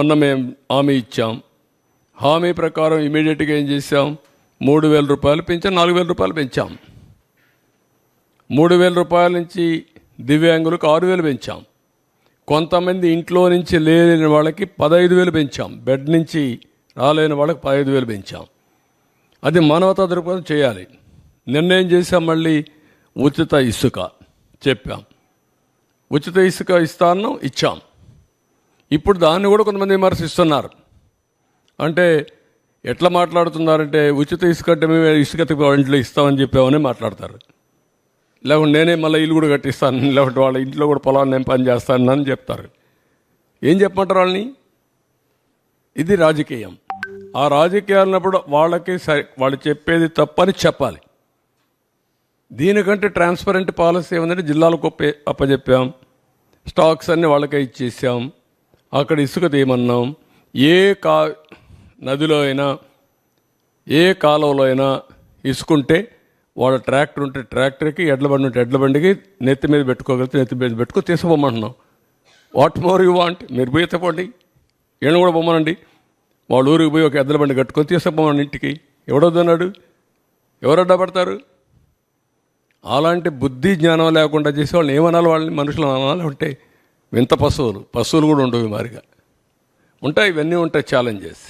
మొన్న మేము హామీ ఇచ్చాం. హామీ ప్రకారం ఇమీడియట్గా ఏం చేశాం, 3,000 రూపాయలు పెంచాం, 4,000 రూపాయలు పెంచాం. 3,000 రూపాయల నుంచి దివ్యాంగులకు 6,000 పెంచాం. కొంతమంది ఇంట్లో నుంచి లేని వాళ్ళకి 15,000 పెంచాం. బెడ్ నుంచి రాలేని వాళ్ళకి 15,000 పెంచాం. అది మానవతా దృక్పథం చేయాలి. నిర్ణయం చేసాం. మళ్ళీ ఉచిత ఇసుక చెప్పాం. ఉచిత ఇసుక ఇస్తాను, ఇచ్చాం. ఇప్పుడు దాన్ని కూడా కొంతమంది విమర్శిస్తున్నారు. అంటే ఎట్లా మాట్లాడుతున్నారంటే, ఉచిత ఇసుక అంటే మేము ఇసుక ఇంట్లో ఇస్తామని చెప్పామని మాట్లాడతారు. లేకుంటే నేనే మళ్ళీ ఇల్లు కూడా కట్టిస్తాను, లేకుంటే వాళ్ళ ఇంట్లో కూడా పొలాన్ని నేను పని చేస్తాను అని చెప్తారు. ఏం చెప్పమంటారు వాళ్ళని? ఇది రాజకీయం. ఆ రాజకీయాలన్నప్పుడు వాళ్ళకి వాళ్ళు చెప్పేది తప్పని చెప్పాలి. దీనికంటే ట్రాన్స్పరెంట్ పాలసీ ఏమందంటే, జిల్లాలకు అప్పచెప్పాం, స్టాక్స్ అన్నీ వాళ్ళకే ఇచ్చేసాం. అక్కడ ఇసుక తీయమన్నాం. ఏ నదిలో అయినా ఏ కాలువలో అయినా ఇసుకుంటే వాళ్ళ ట్రాక్టర్ ఉంటే ట్రాక్టర్కి, ఎడ్ల బండి ఉంటే ఎడ్ల బండికి నెత్తి మీద పెట్టుకోగలిగితే నెత్తి మీద పెట్టుకో తీసుకుపోమంటున్నాం. What more you want? మీరు పోయి ఎత్తపోండి, ఈయన కూడా పొమ్మనండి. వాళ్ళ ఊరికి పోయి ఒక ఎడ్ల బండి కట్టుకొని తీసుకుపోమని ఇంటికి. ఎవడొద్దన్నాడు? ఎవరు అడ్డపడతారు? అలాంటి బుద్ధి జ్ఞానం లేకుండా చేసే వాళ్ళని ఏమనాలి? వాళ్ళని మనుషులు అనాలి. ఉంటే వింత పశువులు కూడా ఉండవు, మారిగా ఉంటాయి. ఇవన్నీ ఉంటాయి ఛాలెంజెస్.